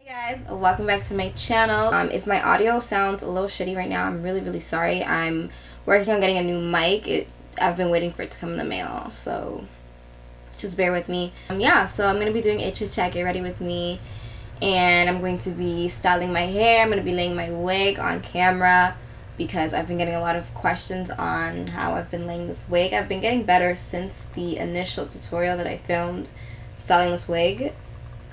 Hey guys, welcome back to my channel. If my audio sounds a little shitty right now, I'm really sorry. I'm working on getting a new mic. I've been waiting for it to come in the mail, so just bear with me. Yeah, so I'm going to be doing a chit chat, get ready with me, and I'm going to be styling my hair. I'm going to be laying my wig on camera because I've been getting a lot of questions on how I've been laying this wig. I've been getting better since the initial tutorial that I filmed styling this wig.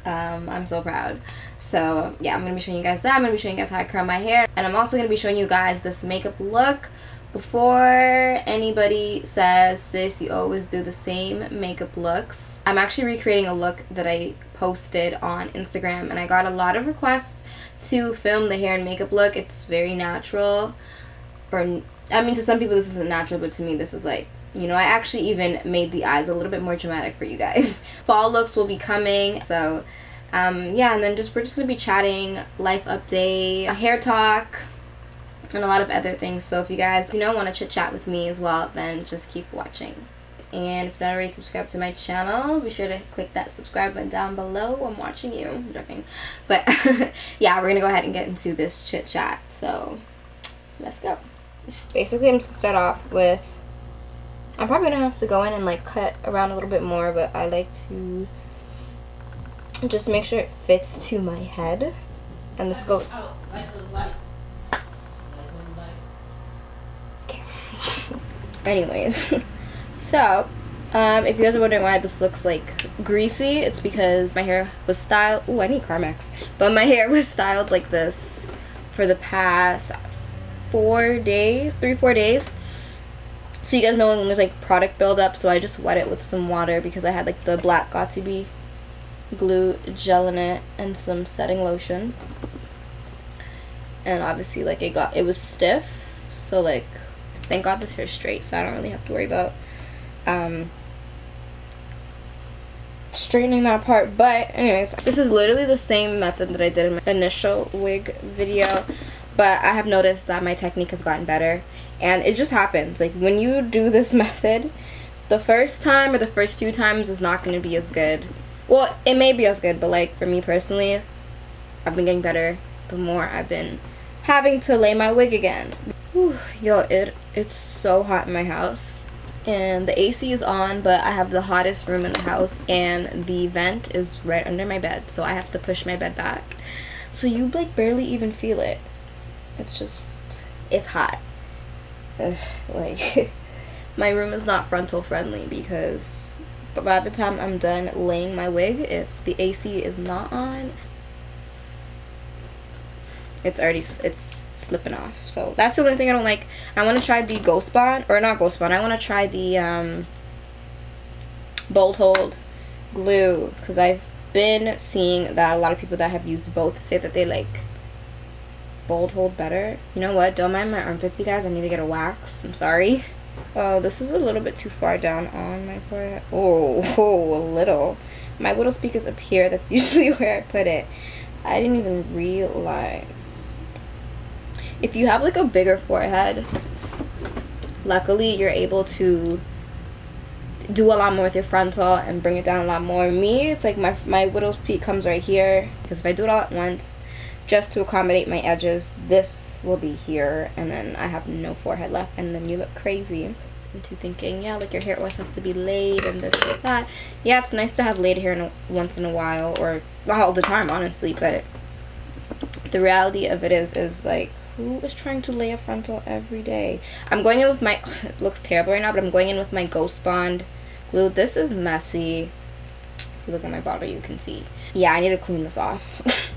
I'm so proud. So yeah, I'm going to be showing you guys that. I'm going to be showing you guys how I curl my hair. And I'm also going to be showing you guys this makeup look. Before anybody says, sis, you always do the same makeup looks, I'm actually recreating a look that I posted on Instagram. And I got a lot of requests to film the hair and makeup look. It's very natural. Or, I mean, to some people this isn't natural, but to me this is like, you know, I actually even made the eyes a little bit more dramatic for you guys. Fall looks will be coming. So, yeah, and then we're just going to be chatting, life update, hair talk, and a lot of other things. So if you guys, want to chit chat with me as well, then just keep watching. And if you're not already subscribed to my channel, be sure to click that subscribe button down below. I'm watching you. I'm joking. But yeah, we're going to go ahead and get into this chit chat. So let's go. Basically, I'm just going to start off with, I'm probably going to have to go in and like cut around a little bit more, but I like to just make sure it fits to my head. And this goes... Okay. Anyways, so if you guys are wondering why this looks like greasy, it's because my hair was styled... Ooh, I need Carmex. But my hair was styled like this for the past 4 days, 3-4 days. So you guys know when there's like product buildup, so I just wet it with some water because I had like the black Got2b glue gel in it and some setting lotion. And obviously like it was stiff, so like thank God this hair's straight, so I don't really have to worry about straightening that part. But anyways, this is literally the same method that I did in my initial wig video, but I have noticed that my technique has gotten better. And it just happens, like when you do this method, the first time or the first few times is not going to be as good. Well, it may be as good, but like for me personally, I've been getting better the more I've been having to lay my wig again. Whew, yo, it's so hot in my house. And the AC is on, but I have the hottest room in the house, and the vent is right under my bed, so I have to push my bed back. So you like barely even feel it. It's hot. Ugh, like my room is not frontal friendly because by the time I'm done laying my wig, if the AC is not on, it's slipping off. So that's the only thing I don't like. I want to try the Ghost Bond, or not Ghost Bond, I want to try the Bold Hold glue, because I've been seeing that a lot of people that have used both say that they like Bold Hold better. You know what? Don't mind my armpits, you guys. I need to get a wax. I'm sorry. Oh, this is a little bit too far down on my forehead. Oh, a little. My little speak is up here. That's usually where I put it. I didn't even realize. If you have like a bigger forehead, luckily you're able to do a lot more with your frontal and bring it down a lot more. Me, it's like my widow's peak comes right here, because if I do it all at once, just to accommodate my edges, this will be here, and then I have no forehead left, and then you look crazy. Into thinking, yeah, like your hair always has to be laid and this and that. Yeah, it's nice to have laid hair once in a while, or all the time, honestly, but the reality of it is like, who is trying to lay a frontal every day? I'm going in with my, it looks terrible right now, but I'm going in with my Ghost Bond glue. This is messy. If you look at my bottle, you can see. Yeah, I need to clean this off.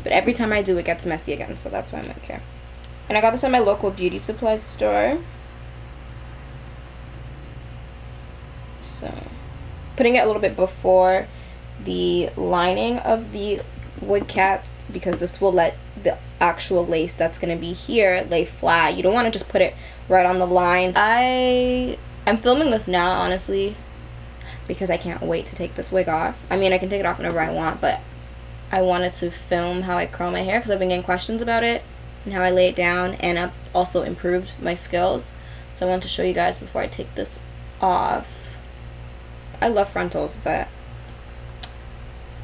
But every time I do, it gets messy again, so that's why I'm okay. And I got this at my local beauty supply store. So, putting it a little bit before the lining of the wig cap, because this will let the actual lace that's going to be here lay flat. You don't want to just put it right on the line. I'm filming this now, honestly, because I can't wait to take this wig off. I mean, I can take it off whenever I want, but I wanted to film how I curl my hair because I've been getting questions about it and how I lay it down, and I've also improved my skills. So I want to show you guys before I take this off. I love frontals, but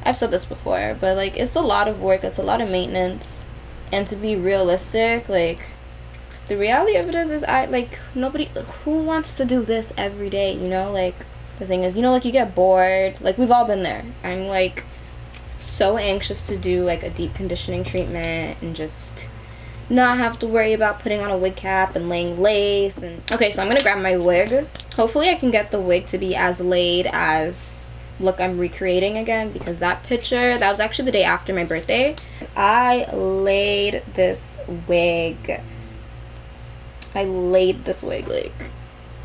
I've said this before, but like it's a lot of work, it's a lot of maintenance, and to be realistic, like the reality of it is I like nobody who wants to do this every day, you know? Like the thing is, you know, like you get bored, like we've all been there. I'm like so anxious to do like a deep conditioning treatment and just not have to worry about putting on a wig cap and laying lace. And okay, so I'm gonna grab my wig. Hopefully I can get the wig to be as laid as look I'm recreating again, because that picture, that was actually the day after my birthday. I laid this wig. Like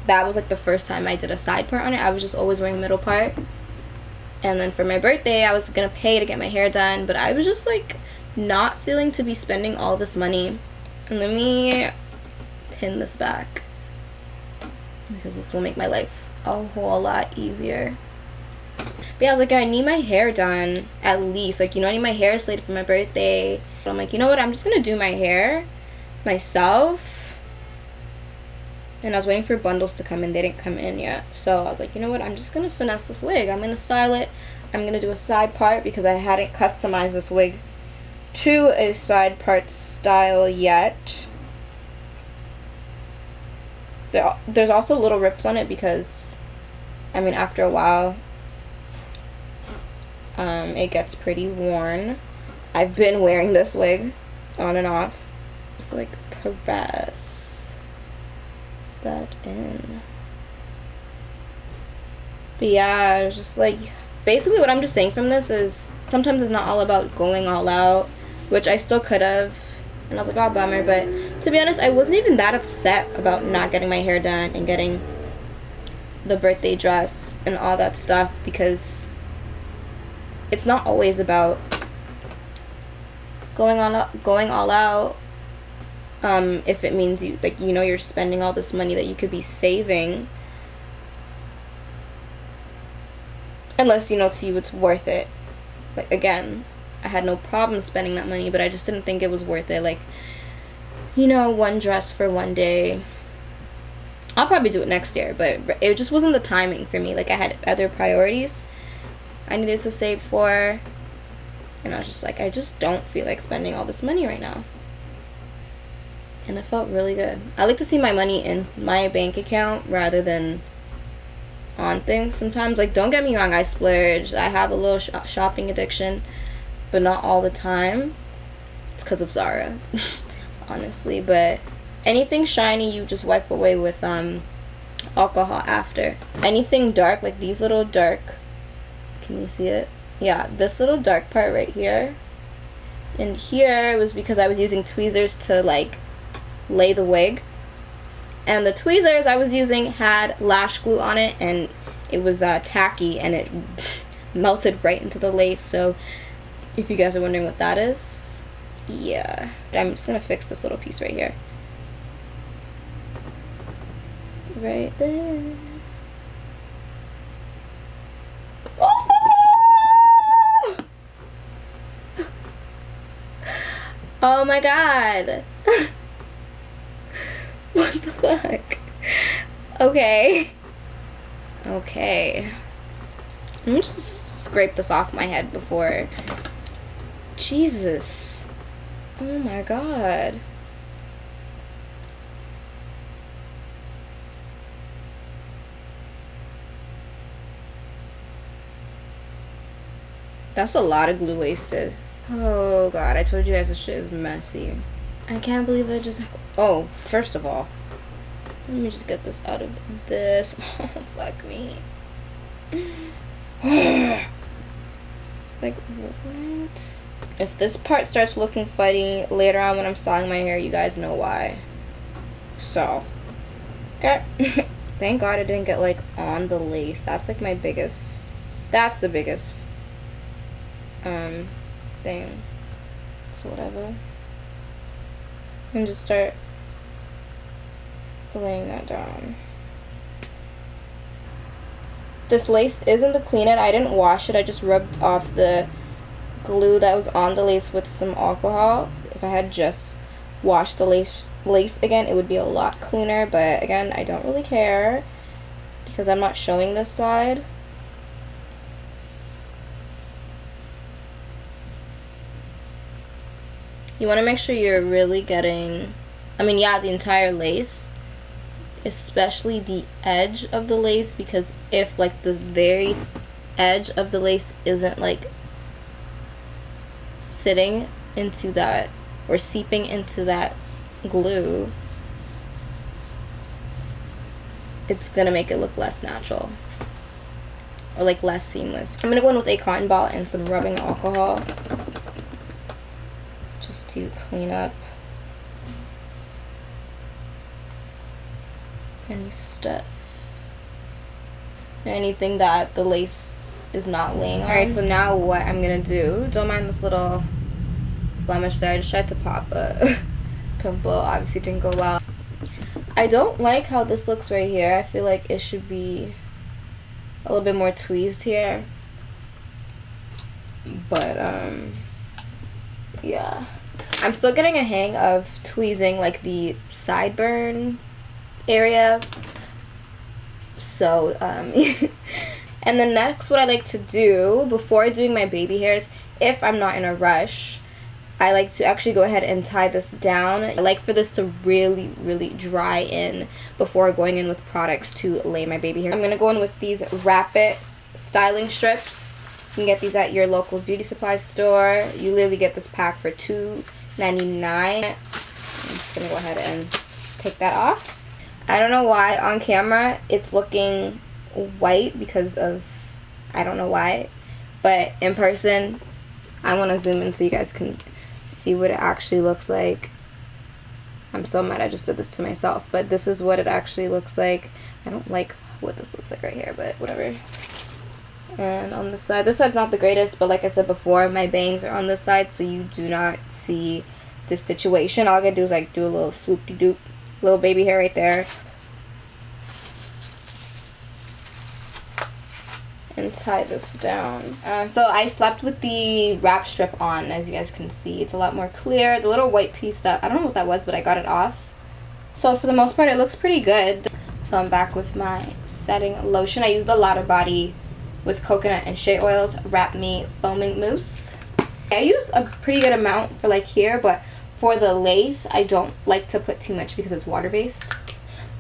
that was like the first time I did a side part on it. I was just always wearing middle part. And then for my birthday I was gonna pay to get my hair done, but I was just like not feeling to be spending all this money. And let me pin this back because this will make my life a whole lot easier. But yeah, I was like, I need my hair done at least, like, you know, I need my hair slated for my birthday. But I'm like, you know what, I'm just gonna do my hair myself. And I was waiting for bundles to come in. They didn't come in yet. So I was like, you know what, I'm just gonna finesse this wig. I'm gonna style it. I'm gonna do a side part because I hadn't customized this wig to a side part style yet. There's also little rips on it because, I mean, after a while it gets pretty worn. I've been wearing this wig on and off. Just like press that in. But yeah, it's just like, basically what I'm just saying from this is sometimes it's not all about going all out, which I still could have, and I was like, oh, bummer. But to be honest, I wasn't even that upset about not getting my hair done and getting the birthday dress and all that stuff, because it's not always about going all out. If it means you, like, you know, you're spending all this money that you could be saving, unless, you know, to you it's worth it. Like, again, I had no problem spending that money, but I just didn't think it was worth it. Like, you know, one dress for one day. I'll probably do it next year, but it just wasn't the timing for me. Like, I had other priorities I needed to save for, and I was just like, I just don't feel like spending all this money right now. And it felt really good. I like to see my money in my bank account rather than on things sometimes. Like, don't get me wrong, I splurge. I have a little shopping addiction, but not all the time. It's because of Zara, honestly. But anything shiny, you just wipe away with alcohol after. Anything dark, like these little dark, can you see it? Yeah, this little dark part right here. And here was because I was using tweezers to, like, lay the wig, and the tweezers I was using had lash glue on it, and it was tacky, and it melted right into the lace. So if you guys are wondering what that is, yeah, I'm just gonna fix this little piece right here, right there. Oh my god. What the fuck? Okay. Okay. Let me just scrape this off my head before. Jesus. Oh my god. That's a lot of glue wasted. Oh god, I told you guys this shit is messy. I can't believe I just... Oh, first of all, let me just get this out of this. Oh, fuck me. Like, what? If this part starts looking funny later on when I'm styling my hair, you guys know why. So, okay. Thank god it didn't get, like, on the lace. That's, like, my biggest... That's the biggest thing. So, whatever. And just start laying that down. This lace isn't the clean it. I didn't wash it. I just rubbed off the glue that was on the lace with some alcohol. If I had just washed the lace again, it would be a lot cleaner. But again, I don't really care because I'm not showing this side. You want to make sure you're really getting, I mean, yeah, the entire lace, especially the edge of the lace, because if like the very edge of the lace isn't like sitting into that or seeping into that glue, it's gonna make it look less natural or like less seamless. I'm gonna go in with a cotton ball and some rubbing alcohol just to clean up any stuff, anything that the lace is not laying on. Alright, so now what I'm gonna do, don't mind this little blemish there, I just tried to pop a pimple, obviously didn't go well. I don't like how this looks right here. I feel like it should be a little bit more tweezed here, but yeah, I'm still getting a hang of tweezing like the sideburn area. So and then next, what I like to do before doing my baby hairs, if I'm not in a rush, I like to actually go ahead and tie this down. I like for this to really, really dry in before going in with products to lay my baby hair. I'm going to go in with these Wrap It styling strips. You can get these at your local beauty supply store. You literally get this pack for $2.99. I'm just going to go ahead and take that off. I don't know why on camera it's looking white because of, I don't know why, but in person I want to zoom in so you guys can see what it actually looks like. I'm so mad I just did this to myself, but this is what it actually looks like. I don't like what this looks like right here, but whatever. And on this side's not the greatest, but like I said before, my bangs are on this side, so you do not see this situation. All I gotta do is like do a little swoop-de-doop, little baby hair right there, and tie this down. So I slept with the wrap strip on, as you guys can see. It's a lot more clear. The little white piece that, I don't know what that was, but I got it off. So for the most part, it looks pretty good. So I'm back with my setting lotion. I use the Lotta Body with coconut and shea oils Wrap Me Foaming Mousse. I use a pretty good amount for like here, but for the lace, I don't like to put too much because it's water-based.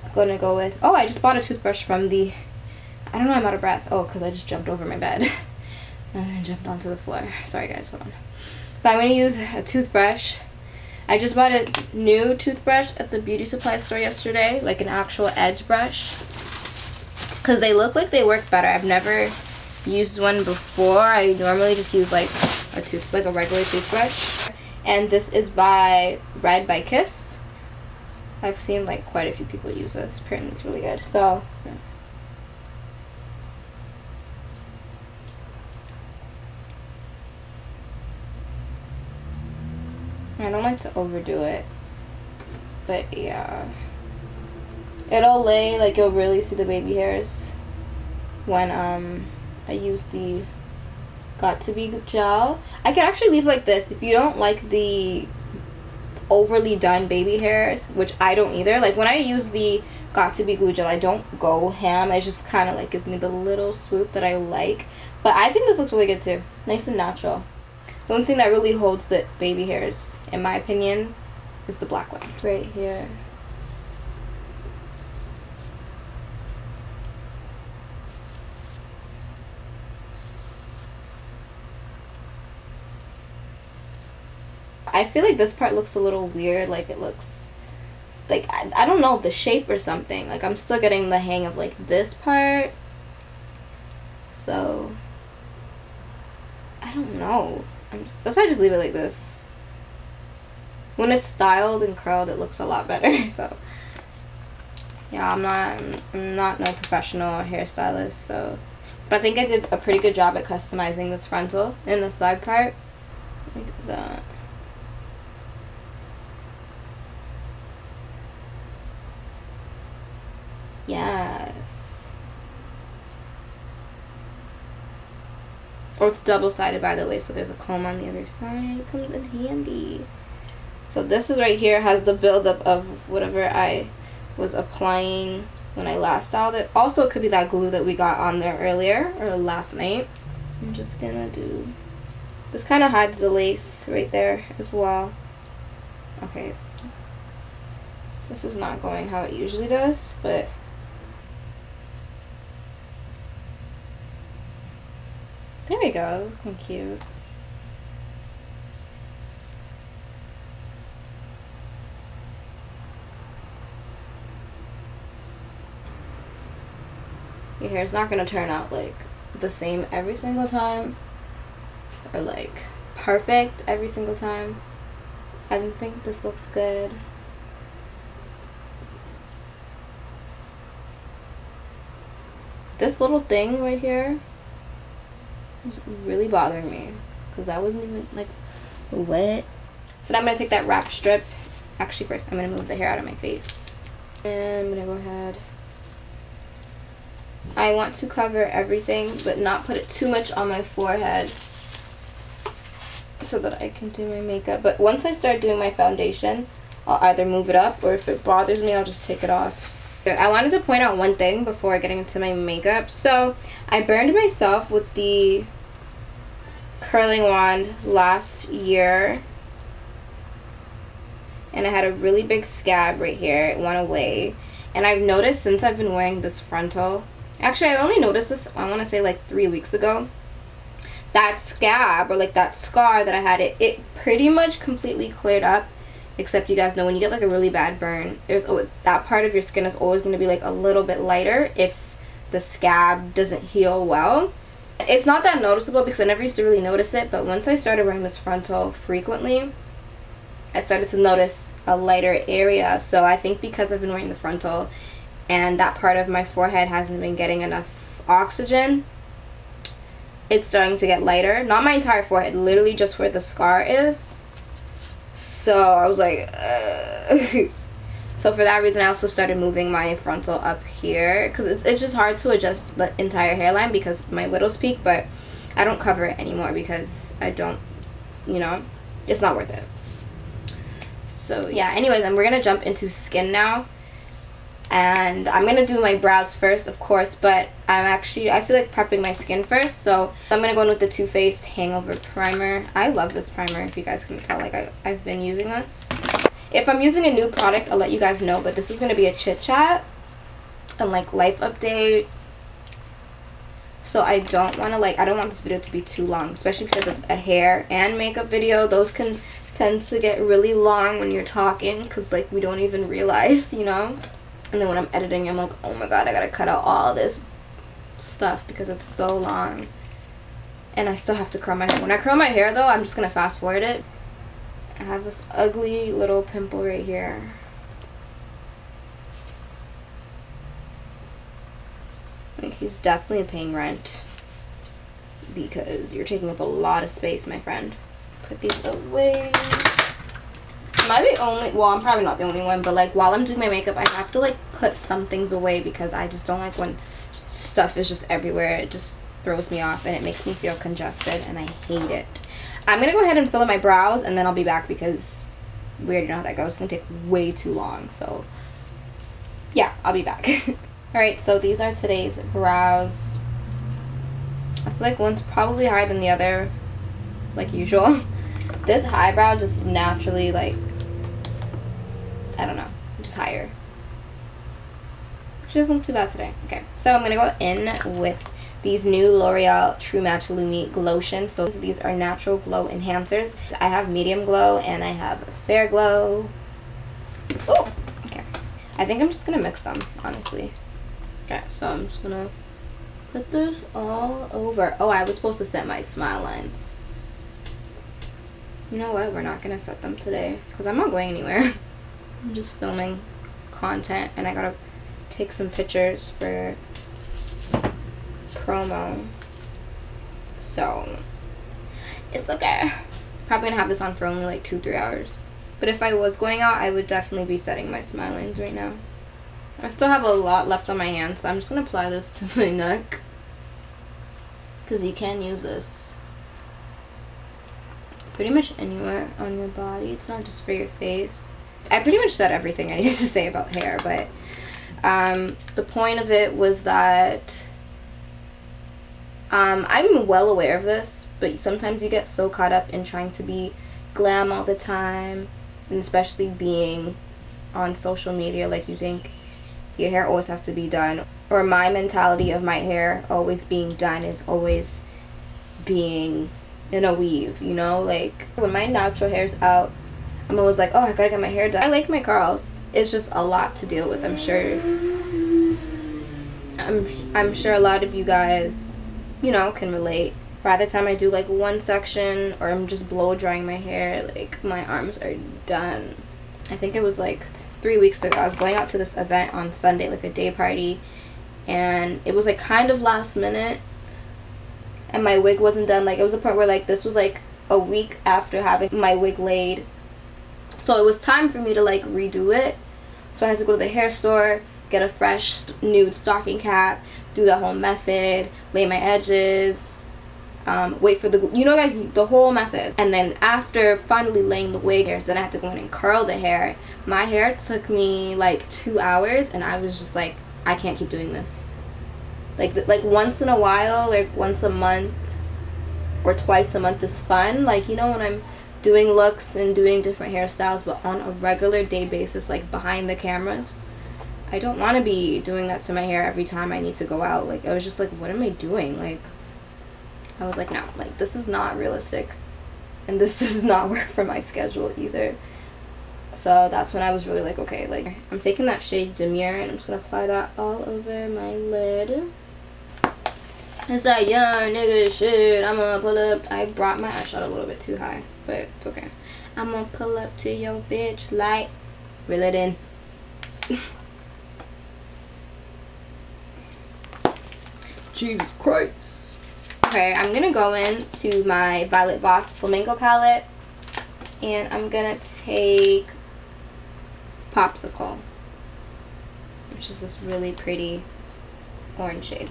I'm gonna go with, oh, I just bought a toothbrush from the, I don't know, I'm out of breath. Oh, because I just jumped over my bed and then jumped onto the floor. Sorry guys, hold on. But I'm going to use a toothbrush. I just bought a new toothbrush at the beauty supply store yesterday, like an actual edge brush, because they look like they work better. I've never used one before. I normally just use like a regular toothbrush. And this is by Red by Kiss. I've seen like quite a few people use this. Apparently it's really good. So yeah. I don't like to overdo it, but yeah, it'll lay, like you'll really see the baby hairs when I use the Got To Be gel. I can actually leave like this if you don't like the overly done baby hairs, which I don't either. Like when I use the Got To Be glue gel, I don't go ham. It just kind of like gives me the little swoop that I like. But I think this looks really good too, nice and natural. The only thing that really holds the baby hairs, in my opinion, is the black one. Right here. I feel like this part looks a little weird, like it looks, like, I don't know, the shape or something. Like I'm still getting the hang of like this part. So, I don't know. That's why I just leave it like this. When it's styled and curled, it looks a lot better. So yeah, I'm not no professional hairstylist, so, but I think I did a pretty good job at customizing this frontal and the side part like that. Yes. Oh, it's double-sided, by the way, so there's a comb on the other side. It comes in handy. So this is right here, has the buildup of whatever I was applying when I last styled it. Also, it could be that glue that we got on there earlier, or last night. I'm just gonna do, this kind of hides the lace right there as well. Okay. This is not going how it usually does, but there we go. Looking cute. Your hair is not going to turn out like the same every single time, or like perfect every single time. I don't think this looks good. This little thing right here is really bothering me because I wasn't even like wet. So now I'm going to take that wrap strip. Actually, first I'm going to move the hair out of my face. And I'm going to go ahead. I want to cover everything but not put it too much on my forehead so that I can do my makeup. But once I start doing my foundation, I'll either move it up, or if it bothers me, I'll just take it off. I wanted to point out one thing before getting into my makeup. So I burned myself with the curling wand last year, and I had a really big scab right here. It went away, and I've noticed since I've been wearing this frontal, actually I only noticed this, I want to say like 3 weeks ago, that scab, or like that scar that I had, it pretty much completely cleared up. Except you guys know when you get like a really bad burn, there's that part of your skin is always going to be like a little bit lighter if the scab doesn't heal well. It's not that noticeable because I never used to really notice it, but once I started wearing this frontal frequently, I started to notice a lighter area. So I think because I've been wearing the frontal and that part of my forehead hasn't been getting enough oxygen, it's starting to get lighter. Not my entire forehead, literally just where the scar is. So I was like, so for that reason I also started moving my frontal up here, because it's just hard to adjust the entire hairline because of my widow's peak, but I don't cover it anymore because I don't, you know, it's not worth it. So yeah, anyways, we're gonna jump into skin now, and I'm gonna do my brows first, of course, but I feel like prepping my skin first. So I'm gonna go in with the Too Faced Hangover Primer. I love this primer, if you guys can tell, like I've been using this. If I'm using a new product, I'll let you guys know, but this is gonna be a chit chat and like life update. So I don't want this video to be too long, especially because it's a hair and makeup video. Those can tend to get really long when you're talking because like we don't even realize, you know. And then when I'm editing, I'm like, oh my god, I gotta cut out all this stuff because it's so long. And I still have to curl my hair. When I curl my hair though, I'm just gonna fast forward it. I have this ugly little pimple right here. Like, he's definitely paying rent because you're taking up a lot of space, my friend. Put these away. Am I the only, well, I'm probably not the only one, but like while I'm doing my makeup, I have to like put some things away because I just don't like when stuff is just everywhere. It just throws me off and it makes me feel congested and I hate it. I'm gonna go ahead and fill in my brows and then I'll be back because we already know how that goes. It's gonna take way too long, so yeah, I'll be back. Alright, so these are today's brows. I feel like one's probably higher than the other, like usual. This eyebrow just naturally, like, I don't know, just higher. She doesn't look too bad today. Okay, so I'm gonna go in with these new L'Oreal True Match Lumi Glotion. So these are natural glow enhancers. I have medium glow and I have fair glow. Oh, okay. I think I'm just gonna mix them, honestly. Okay, so I'm just gonna put this all over. Oh, I was supposed to set my smile lines. You know what? We're not gonna set them today because I'm not going anywhere. I'm just filming content and I gotta take some pictures for promo. So it's okay. Probably gonna have this on for only like 2-3 hours. But if I was going out, I would definitely be setting my smile lines right now. I still have a lot left on my hands, so I'm just gonna apply this to my neck because you can use this pretty much anywhere on your body. It's not just for your face. I pretty much said everything I needed to say about hair, but the point of it was that I'm well aware of this, but sometimes you get so caught up in trying to be glam all the time And especially being on social media, like, you think your hair always has to be done. Or my mentality of my hair always being done is always being in a weave, you know? Like, when my natural hair's out, I'm always like, oh, I gotta get my hair done. I like my curls. It's just a lot to deal with, I'm sure. I'm sure a lot of you guys, you know, can relate. By the time I do like one section or I'm just blow drying my hair, like, my arms are done. I think it was like 3 weeks ago, I was going out to this event on Sunday, like a day party, and it was like kind of last minute, and my wig wasn't done. Like, it was a point where, like, this was like a week after having my wig laid, so it was time for me to like redo it. So I had to go to the hair store, get a fresh nude stocking cap, do the whole method, lay my edges, wait for the, you know guys, the whole method. And then after finally laying the wig hairs, then I had to go in and curl the hair. My hair took me like 2 hours, and I was just like, I can't keep doing this. Like once in a while, like once a month or twice a month is fun, like, you know, when I'm doing looks and doing different hairstyles, but on a regular day basis, like behind the cameras, I don't want to be doing that to my hair every time I need to go out. Like, I was just like, what am I doing? Like, I was like, no, like, this is not realistic, and this does not work for my schedule either. So that's when I was really like, okay, like, I'm taking that shade Demure, and I'm just gonna apply that all over my lid. It's that young nigga shit. I'm gonna pull up. I brought my eyeshadow a little bit too high, but it's okay. I'm gonna pull up to your bitch like, reel it in. Jesus Christ. Okay, I'm gonna go into my Violet Voss Flamingo palette, and I'm gonna take Popsicle, which is this really pretty orange shade.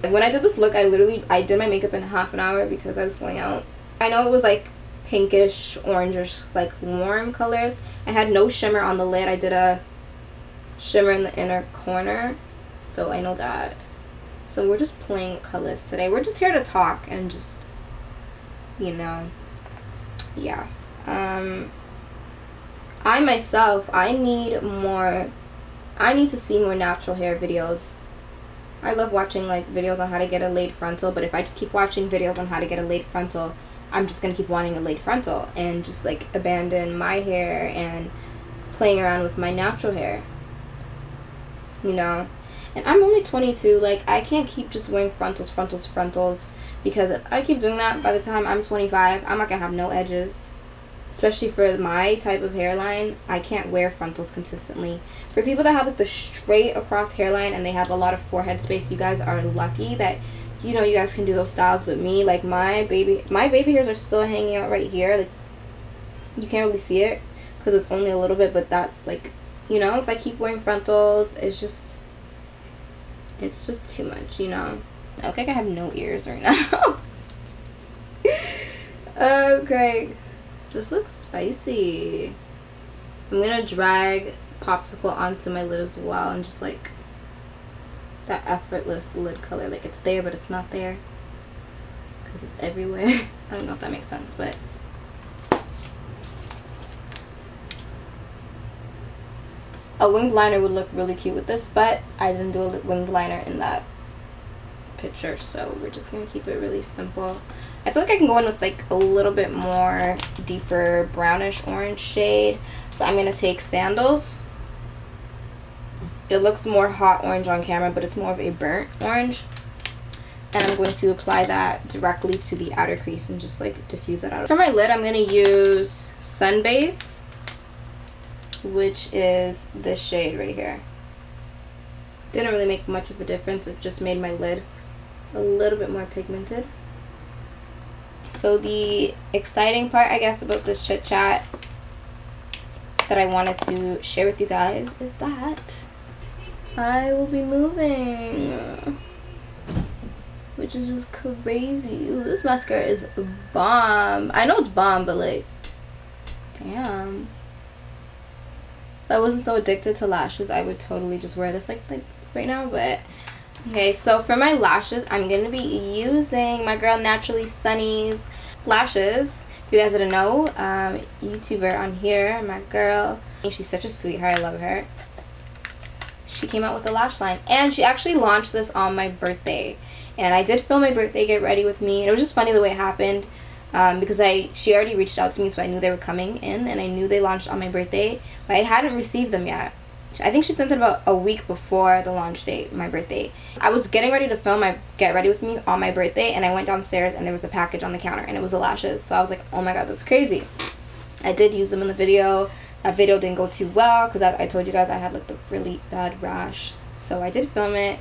When I did this look, I did my makeup in half an hour because I was going out. I know it was like pinkish, orangish, like warm colors. I had no shimmer on the lid. I did a shimmer in the inner corner, so I know that. So we're just playing colors today. We're just here to talk and just, you know, yeah. I myself, I need to see more natural hair videos. I love watching like videos on how to get a laid frontal, but if I just keep watching videos on how to get a laid frontal, I'm just gonna keep wanting a laid frontal and just like abandon my hair and playing around with my natural hair, you know. And I'm only 22, like, I can't keep just wearing frontals, because if I keep doing that, by the time I'm 25, I'm not gonna have no edges. Especially for my type of hairline, I can't wear frontals consistently. For people that have like the straight across hairline and they have a lot of forehead space, you guys are lucky that, you know, you guys can do those styles. But me, like, my baby hairs are still hanging out right here. Like, you can't really see it because it's only a little bit, but that's like, you know, if I keep wearing frontals, it's just too much, you know. I look like I have no ears right now. Okay. This looks spicy. I'm gonna drag Popsicle onto my lid as well, and just like that effortless lid color. Like, it's there, but it's not there because it's everywhere. I don't know if that makes sense, but a winged liner would look really cute with this, but I didn't do a winged liner in that picture, so we're just gonna keep it really simple. I feel like I can go in with like a little bit more deeper brownish orange shade, so I'm gonna take Sandals. It looks more hot orange on camera, but it's more of a burnt orange, and I'm going to apply that directly to the outer crease and just like diffuse that out. For my lid, I'm gonna use Sunbathe, which is this shade right here. Didn't really make much of a difference. It just made my lid a little bit more pigmented. So the exciting part, I guess, about this chit chat that I wanted to share with you guys is that I will be moving, which is just crazy. Ooh, this mascara is bomb. I know it's bomb, but like, damn. If I wasn't so addicted to lashes, I would totally just wear this like right now. But okay, so for my lashes, I'm gonna be using my girl Naturally Sunny's lashes. If you guys didn't know, YouTuber on here, my girl. She's such a sweetheart. I love her. She came out with a lash line, and she actually launched this on my birthday. And I did film my birthday get ready with me. And it was just funny the way it happened, because she already reached out to me, so I knew they were coming in, and I knew they launched on my birthday, but I hadn't received them yet. I think she sent it about a week before the launch date, my birthday. I was getting ready to film my Get Ready With Me on my birthday, and I went downstairs and there was a package on the counter, and it was the lashes. So I was like, oh my god, that's crazy. I did use them in the video. That video didn't go too well because I told you guys I had like the really bad rash. So I did film it,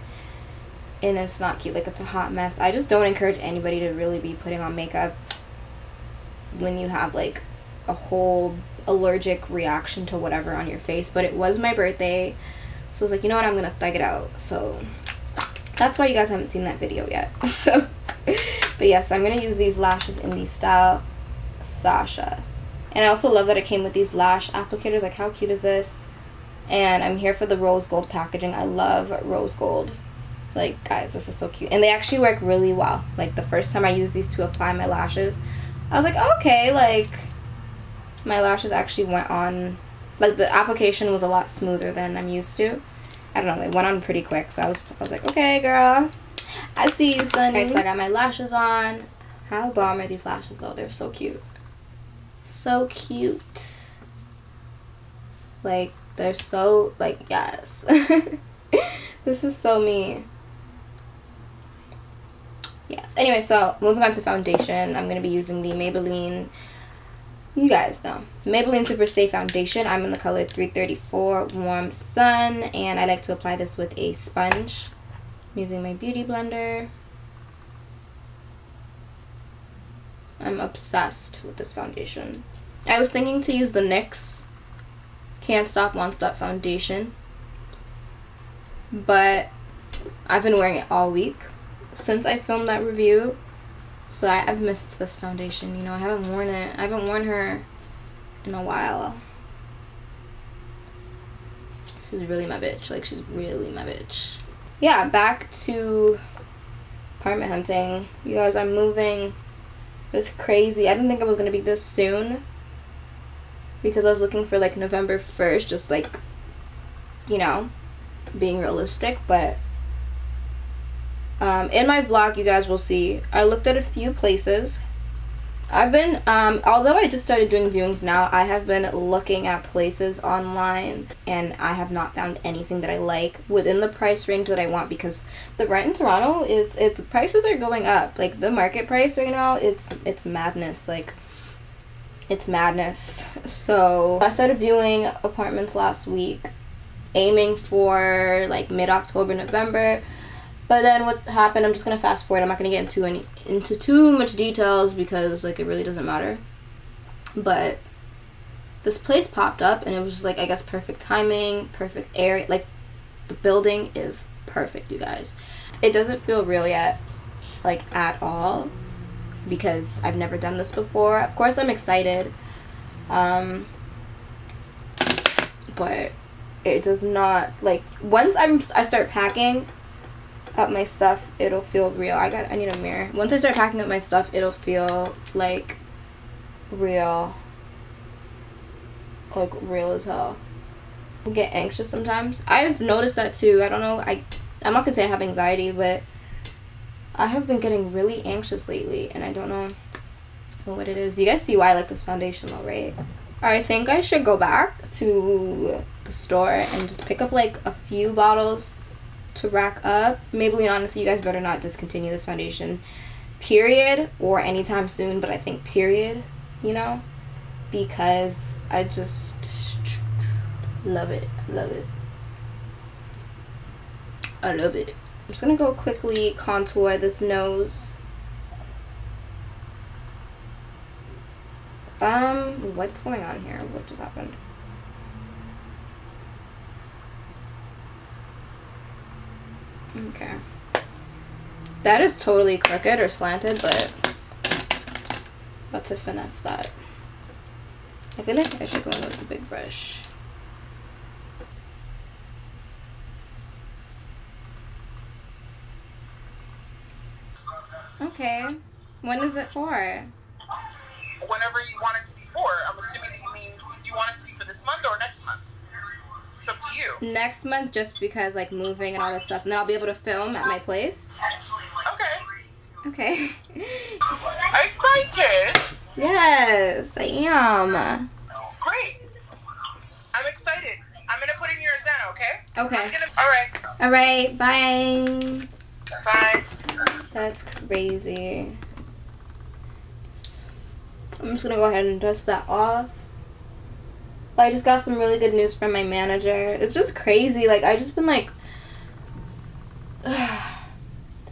and it's not cute. Like, it's a hot mess. I just don't encourage anybody to really be putting on makeup when you have like a whole allergic reaction to whatever on your face. But it was my birthday, so I was like, you know what, I'm gonna thug it out. So that's why you guys haven't seen that video yet. So but yeah, so I'm gonna use these lashes in the style Sasha. And I also love that it came with these lash applicators. Like, how cute is this? And I'm here for the rose gold packaging. I love rose gold. Like, guys, this is so cute. And they actually work really well. Like, the first time I used these to apply my lashes, I was like, okay, like, my lashes actually went on, like, the application was a lot smoother than I'm used to. I don't know, it went on pretty quick, so I was like, okay, girl, I see you, son. Right, so I got my lashes on. How bomb are these lashes, though? They're so cute. So cute. Like, they're so, like, yes. This is so me. Yes. Anyway, so moving on to foundation, I'm going to be using the Maybelline, you guys know, Maybelline Superstay foundation. I'm in the color 334 Warm Sun, and I like to apply this with a sponge. I'm using my beauty blender. I'm obsessed with this foundation. I was thinking to use the NYX Can't Stop Won't Stop foundation, but I've been wearing it all week since I filmed that review, so I've missed this foundation. You know, I haven't worn it. I haven't worn her in a while. She's really my bitch. Like, she's really my bitch. Yeah, back to apartment hunting. You guys, I'm moving. It's crazy. I didn't think it was gonna be this soon, because I was looking for like November 1st, just like, you know, being realistic. But in my vlog, you guys will see, I looked at a few places. I've been, although I just started doing viewings now, I have been looking at places online, and I have not found anything that I like within the price range that I want, because the rent in Toronto, it's prices are going up. Like, the market price right now, it's madness. Like, it's madness. So I started viewing apartments last week, aiming for like mid-October, November. But then what happened, I'm just gonna fast forward. I'm not gonna get into too much details because like it really doesn't matter. But this place popped up, and it was just like, I guess, perfect timing, perfect area. Like, the building is perfect, you guys. It doesn't feel real yet, like, at all, because I've never done this before. Of course, I'm excited, but it does not, like, once I start packing up my stuff, it'll feel real. I need a mirror. Once I start packing up my stuff, it'll feel like real, like real as hell. I get anxious sometimes. I've noticed that too. I don't know, I'm not gonna say I have anxiety, but I have been getting really anxious lately, and I don't know what it is. You guys see why I like this foundation though, right? I think I should go back to the store and just pick up like a few bottles to rack up. Maybelline, honestly, you guys better not discontinue this foundation, period, or anytime soon, but I think period, you know, because I just love it. Love it. I love it. I'm just gonna go quickly contour this nose. What's going on here? What just happened? Okay. That is totally crooked or slanted, but about to finesse that. I feel like I should go in with the big brush. Okay. When is it for? whenever you want it to be for. I'm assuming that you mean, do you want it to be for this month or next month? It's up to you. Next month, just because like moving and all that stuff, and then I'll be able to film at my place. Okay. Okay. Excited? Yes, I am. Great. I'm excited. I'm gonna put in your Xana, okay? Okay. Alright. Alright, bye. Bye. That's crazy. I'm just gonna go ahead and dust that off. But I just got some really good news from my manager. It's just crazy. Like, I just been like, I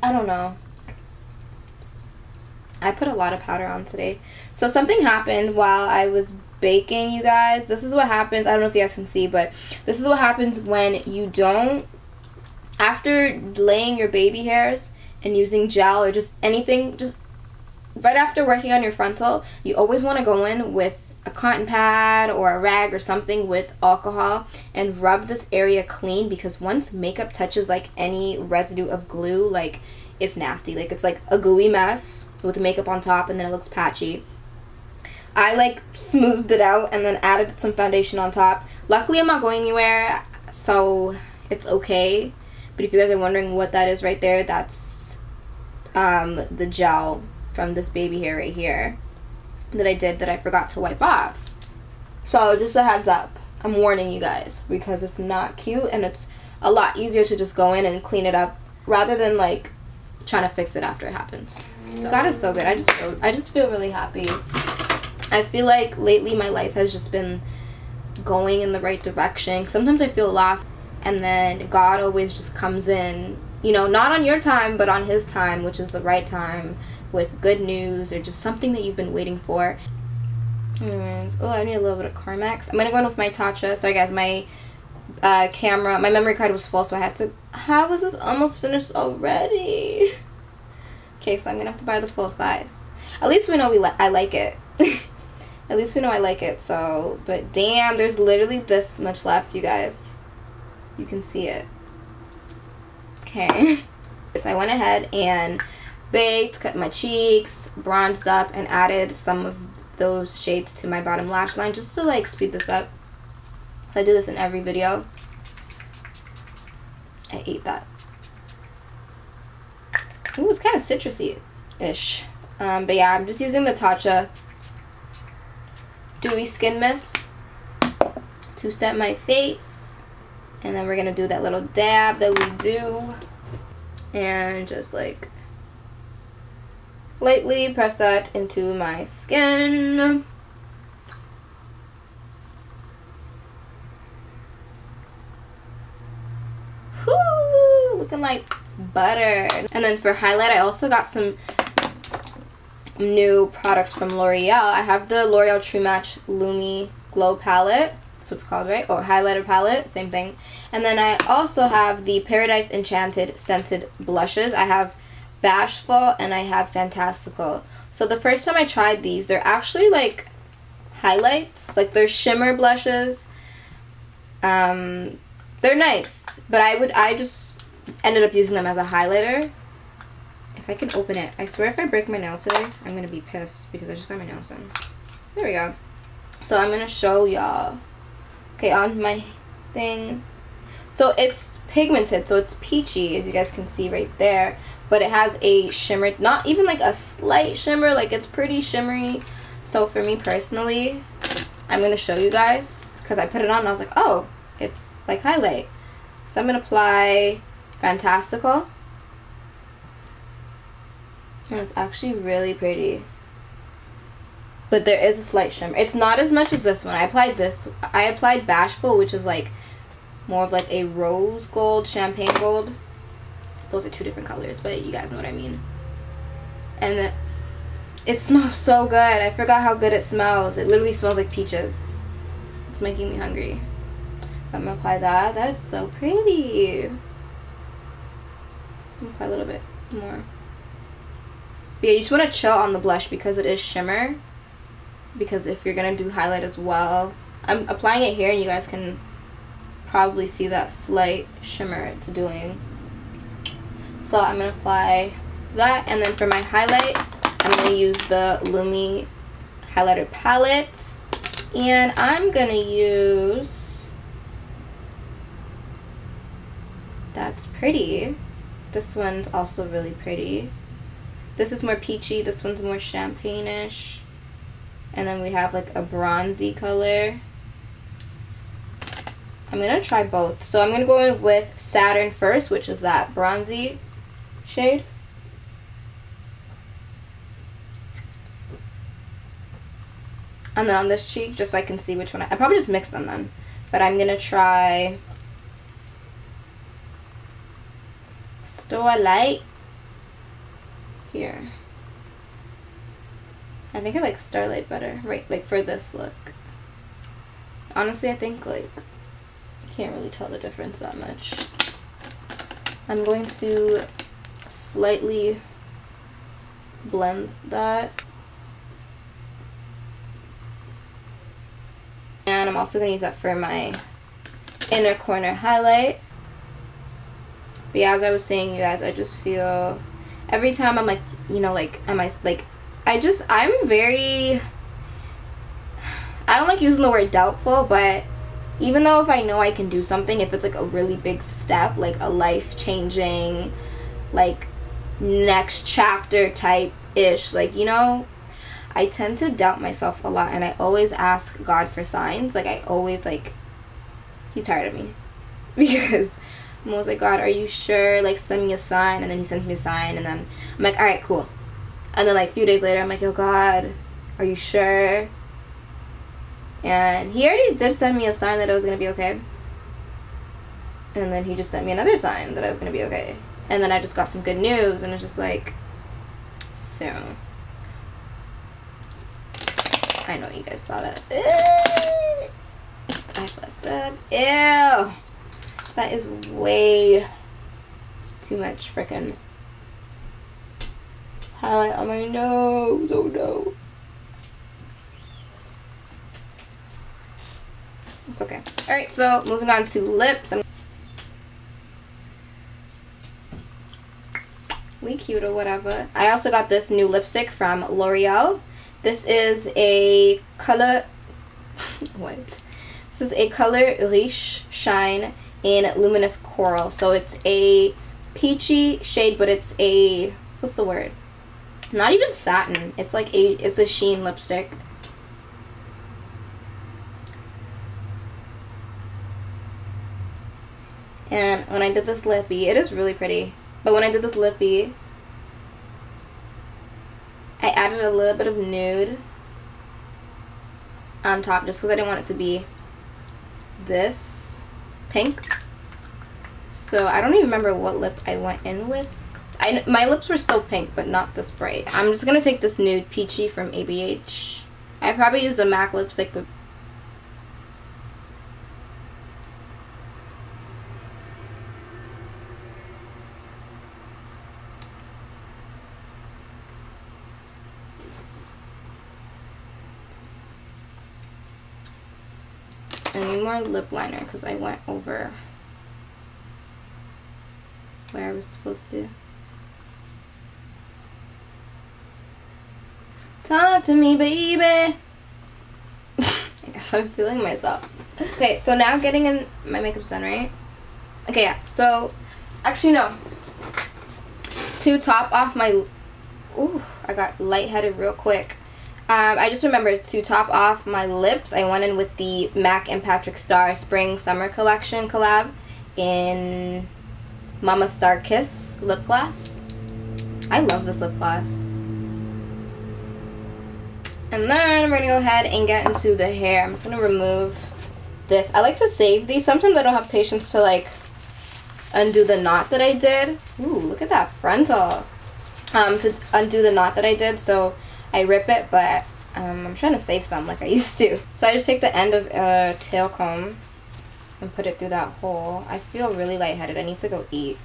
don't know. I put a lot of powder on today. So something happened while I was baking, you guys. This is what happens. I don't know if you guys can see, but this is what happens when you don't, after laying your baby hairs and using gel or just anything, just right after working on your frontal, you always want to go in with a cotton pad or a rag or something with alcohol and rub this area clean, because once makeup touches like any residue of glue, like, it's nasty. Like, it's like a gooey mess with makeup on top and then it looks patchy. I like smoothed it out and then added some foundation on top. Luckily I'm not going anywhere, so it's okay. But if you guys are wondering what that is right there, that's the gel from this baby hair right here that I did that I forgot to wipe off. So just a heads up, I'm warning you guys, because it's not cute and it's a lot easier to just go in and clean it up rather than like trying to fix it after it happens. So God is so good. I just feel really happy. I feel like lately my life has just been going in the right direction. Sometimes I feel lost, and then God always just comes in, you know, not on your time but on his time, which is the right time, with good news or just something that you've been waiting for. And, oh, I need a little bit of Carmex. I'm gonna go in with my Tatcha. Sorry guys, my camera, my memory card was full, so I had to. How is this almost finished already? Okay, so I'm gonna have to buy the full size. At least we know I like it. At least we know I like it. So, but damn, there's literally this much left, you guys. You can see it. Okay. So I went ahead and baked, cut my cheeks, bronzed up, and added some of those shades to my bottom lash line just to like speed this up. So I do this in every video. I ate that. Ooh, it's kind of citrusy-ish. But yeah, I'm just using the Tatcha Dewy Skin Mist to set my face. And then we're going to do that little dab that we do. And just like lightly press that into my skin. Whoo! Looking like butter. And then for highlight, I also got some new products from L'Oreal. I have the L'Oreal True Match Lumi Glow Palette. That's what it's called, right? Or highlighter palette, same thing. And then I also have the Paradise Enchanted scented blushes. I have Bashful and I have Fantastical. So the first time I tried these, they're actually like highlights, like they're shimmer blushes. They're nice, but I just ended up using them as a highlighter. If I can open it, I swear if I break my nails today, I'm gonna be pissed because I just got my nails done. There we go. So I'm gonna show y'all. Okay, on my thing. So it's pigmented, so it's peachy, as you guys can see right there. But it has a shimmer, not even like a slight shimmer, like it's pretty shimmery. So for me personally, I'm going to show you guys, because I put it on and I was like, oh, it's like highlight. So I'm going to apply Fantastical. And it's actually really pretty. But there is a slight shimmer. It's not as much as this one. I applied Bashful, which is like more of like a rose gold, champagne gold. Those are two different colors, but you guys know what I mean. And it smells so good. I forgot how good it smells. It literally smells like peaches. It's making me hungry. I'm gonna apply that. That's so pretty. I'm gonna apply a little bit more. But yeah, you just want to chill on the blush because it is shimmer. Because if you're gonna do highlight as well, I'm applying it here and you guys can probably see that slight shimmer it's doing. So I'm going to apply that, and then for my highlight, I'm going to use the Lumi highlighter palette. And I'm gonna use That's Pretty. This one's also really pretty. This is more peachy, this one's more champagne-ish. And then we have like a bronzy color. I'm gonna try both. So I'm gonna go in with Saturn first, which is that bronzy shade. And then on this cheek, just so I can see which one. I probably just mix them then. But I'm gonna try Starlight here. I think I like Starlight better, right? Like for this look. Honestly, I think like you can't really tell the difference that much. I'm going to slightly blend that. And I'm also going to use that for my inner corner highlight. But yeah, as I was saying, you guys, I just feel every time I'm like, you know, like, I'm very, I don't like using the word doubtful, but even though if I know I can do something, if it's like a really big step, like a life-changing, like next chapter type-ish, like, you know, I tend to doubt myself a lot, and I always ask God for signs. Like, I always, like, he's tired of me. Because I'm always like, God, are you sure? Like, send me a sign. And then he sends me a sign, and then I'm like, alright, cool. And then, like, a few days later, I'm like, yo, God, are you sure? And he already did send me a sign that I was going to be okay. And then he just sent me another sign that I was going to be okay. And then I just got some good news, and it's just like, so I know you guys saw that. I fucked up. Ew. That is way too much freaking highlight on my nose. Oh no. It's okay. Alright, so moving on to lips. We cute or whatever. I also got this new lipstick from L'Oreal. This is a color what? This is a color Riche Shine in Luminous Coral. So it's a peachy shade, but it's a, what's the word? Not even satin. It's like it's a sheen lipstick. And when I did this lippy, it is really pretty. But when I did this lippy, I added a little bit of nude on top just because I didn't want it to be this pink. So I don't even remember what lip I went in with. My lips were still pink, but not this bright. I'm just going to take this nude peachy from ABH. I probably used a MAC lipstick, but I need more lip liner because I went over where I was supposed to. Talk to me, baby. I guess I'm feeling myself. Okay, so now getting in, my makeup's done, right? Okay, yeah. So, actually no. To top off my, ooh, I got lightheaded real quick. I just remembered to top off my lips, I went in with the MAC and Patrick Star Spring Summer Collection collab in Mama Star Kiss lip gloss. I love this lip gloss. And then we're going to go ahead and get into the hair. I'm just going to remove this. I like to save these. Sometimes I don't have patience to like undo the knot that I did. Ooh, look at that frontal. To undo the knot that I did, so I rip it, but I'm trying to save some like I used to. So I just take the end of a tail comb and put it through that hole. I feel really lightheaded. I need to go eat.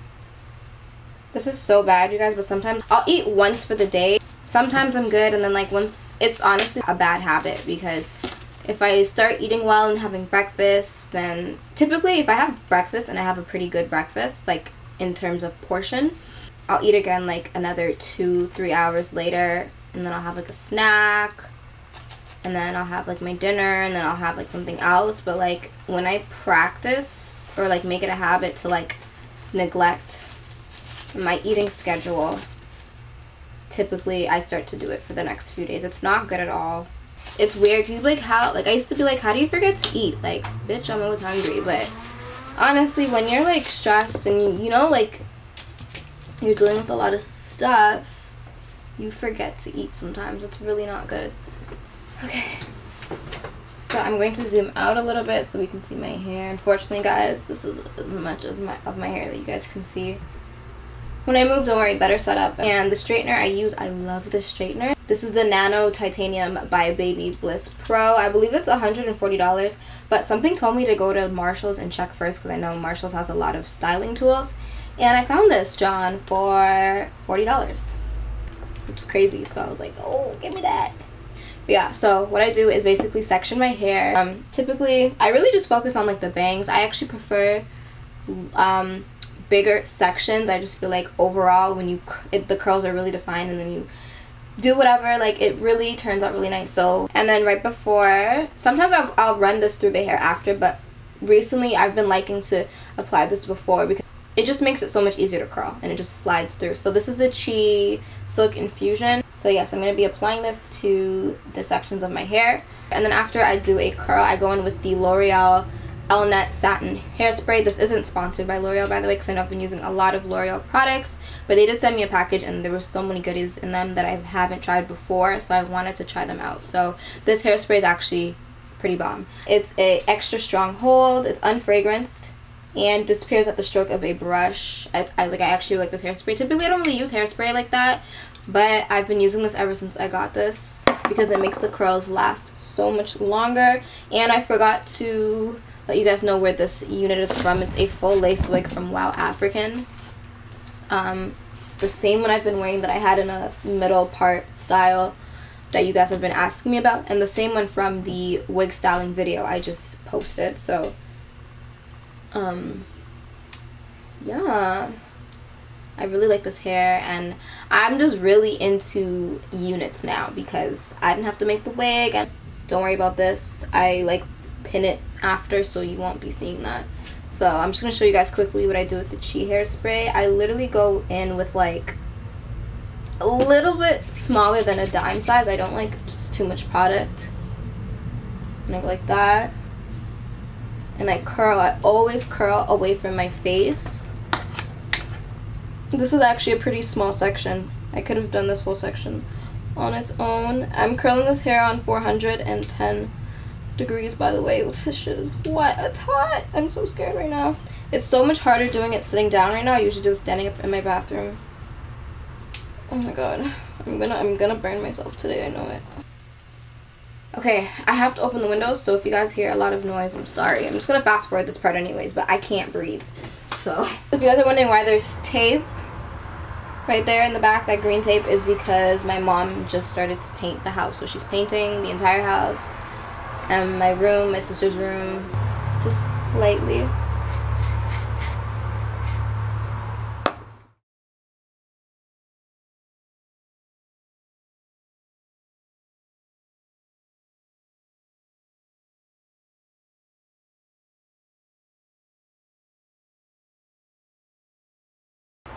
This is so bad, you guys, but sometimes I'll eat once for the day. Sometimes I'm good, and then like once, it's honestly a bad habit because if I start eating well and having breakfast, then typically if I have breakfast and I have a pretty good breakfast, like in terms of portion, I'll eat again like another 2-3 hours later. And then I'll have like a snack, and then I'll have like my dinner, and then I'll have like something else. But like when I practice or like make it a habit to like neglect my eating schedule, typically I start to do it for the next few days. It's not good at all. It's weird because like how, like I used to be like, how do you forget to eat? Like, bitch, I'm always hungry. But honestly, when you're like stressed and you know, like you're dealing with a lot of stuff, you forget to eat sometimes. It's really not good. Okay, so I'm going to zoom out a little bit so we can see my hair. Unfortunately, guys, this is as much of my hair that you guys can see. When I move, don't worry, better setup. And the straightener I use, I love this straightener. This is the Nano Titanium by BabyBliss Pro. I believe it's $140, but something told me to go to Marshall's and check first because I know Marshall's has a lot of styling tools. And I found this, John, for $40, which is crazy. So I was like, oh, give me that. But yeah, so what I do is basically section my hair. Typically, I really just focus on like the bangs. I actually prefer bigger sections. I just feel like overall when you the curls are really defined, and then you do whatever, like it really turns out really nice. So, and then right before, sometimes I'll run this through the hair after, but recently I've been liking to apply this before because it just makes it so much easier to curl and it just slides through. So this is the CHIT Silk Infusion. So yes, I'm going to be applying this to the sections of my hair, and then after I do a curl, I go in with the L'Oreal Elnett Satin Hairspray. This isn't sponsored by L'Oreal, by the way, because I know I've been using a lot of L'Oreal products, but they did send me a package and there were so many goodies in them that I haven't tried before, so I wanted to try them out. So this hairspray is actually pretty bomb. It's a extra strong hold, it's unfragranced, and disappears at the stroke of a brush. I actually like this hairspray. Typically I don't really use hairspray like that, but I've been using this ever since I got this because it makes the curls last so much longer. And I forgot to let you guys know where this unit is from. It's a full lace wig from Wow African. The same one I've been wearing that I had in a middle part style that you guys have been asking me about, and the same one from the wig styling video I just posted. So yeah, I really like this hair, and I'm just really into units now because I didn't have to make the wig, and don't worry about this, I like pin it after so you won't be seeing that. So I'm just going to show you guys quickly what I do with the CHIT hairspray. I literally go in with like a little bit smaller than a dime size. I don't like just too much product. And I go like that. And I curl. I always curl away from my face. This is actually a pretty small section. I could have done this whole section on its own. I'm curling this hair on 410 degrees, by the way. This shit is wet. It's hot. I'm so scared right now. It's so much harder doing it sitting down right now. I usually do it standing up in my bathroom. Oh my god. I'm gonna burn myself today, I know it. Okay, I have to open the windows, so if you guys hear a lot of noise, I'm sorry. I'm just gonna fast forward this part anyways, but I can't breathe. So if you guys are wondering why there's tape right there in the back, that green tape is because my mom just started to paint the house. So she's painting the entire house. And my room, my sister's room, just lightly.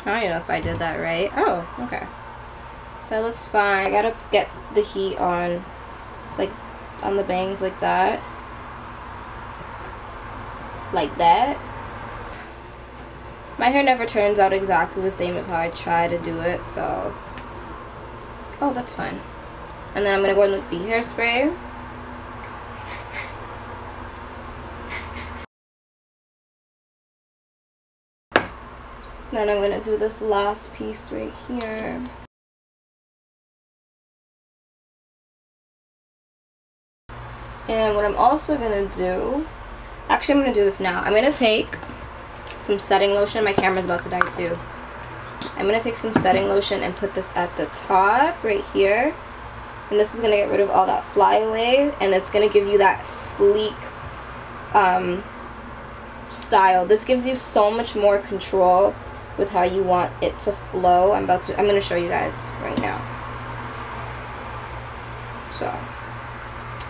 I don't even know if I did that right. Oh, okay. That looks fine. I gotta get the heat on, like, on the bangs like that. Like that. My hair never turns out exactly the same as how I try to do it, so. Oh, that's fine. And then I'm gonna go in with the hairspray. Then I'm gonna do this last piece right here. And what I'm also gonna do, actually I'm gonna do this now. I'm gonna take some setting lotion. My camera's about to die too. I'm gonna take some setting lotion and put this at the top right here. And this is gonna get rid of all that flyaway, and it's gonna give you that sleek style. This gives you so much more control with how you want it to flow. I'm gonna show you guys right now. So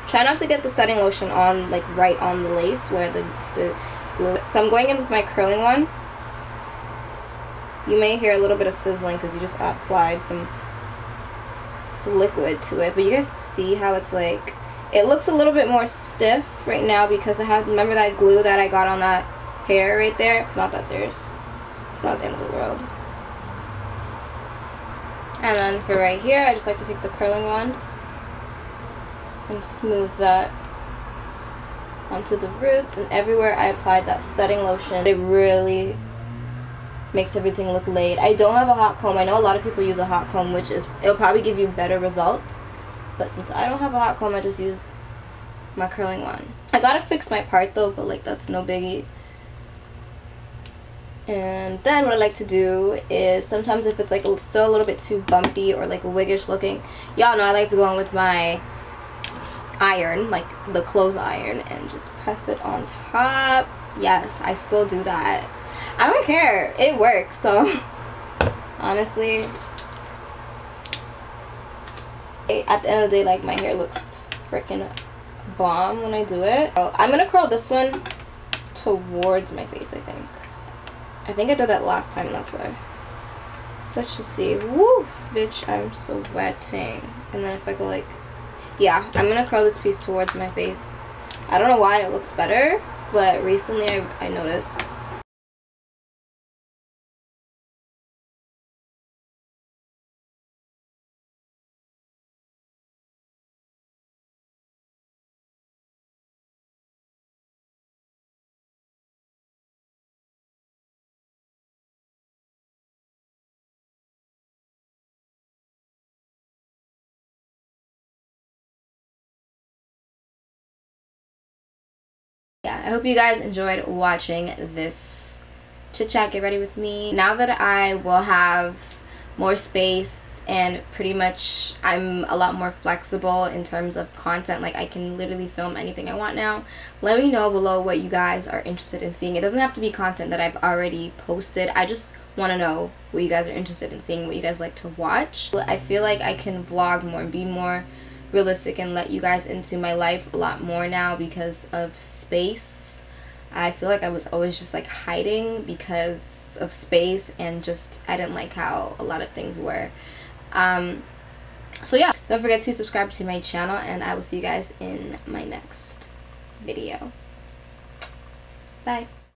Try not to get the setting lotion on, like, right on the lace where the glue. So I'm going in with my curling one. You may hear a little bit of sizzling because you just applied some liquid to it. But you guys see how it's like, it looks a little bit more stiff right now because I have, remember that glue that I got on that hair right there? It's not that serious. It's not the end of the world. And then for right here, I just like to take the curling one and smooth that onto the roots, and everywhere I applied that setting lotion, it really makes everything look laid. I don't have a hot comb. I know a lot of people use a hot comb, which is, it'll probably give you better results, but since I don't have a hot comb, I just use my curling one. I gotta fix my part though, but like that's no biggie. And then what I like to do is sometimes if it's like still a little bit too bumpy or like wiggish looking, y'all know I like to go in with my iron, like the clothes iron, and just press it on top. Yes, I still do that. I don't care, it works. So honestly, at the end of the day, like, my hair looks freaking bomb when I do it. So I'm gonna curl this one towards my face. I think I did that last time, that's why. Let's just see. Woo, bitch, I'm sweating. And then if I go like, yeah, I'm gonna curl this piece towards my face. I don't know why it looks better, but recently I noticed. Yeah, I hope you guys enjoyed watching this chit chat, get ready with me. Now that I will have more space and pretty much I'm a lot more flexible in terms of content, like I can literally film anything I want now, let me know below what you guys are interested in seeing. It doesn't have to be content that I've already posted. I just want to know what you guys are interested in seeing, what you guys like to watch. I feel like I can vlog more and be more realistic and let you guys into my life a lot more now because of space. I feel like I was always just like hiding because of space, and just I didn't like how a lot of things were. So yeah, don't forget to subscribe to my channel, and I will see you guys in my next video. Bye.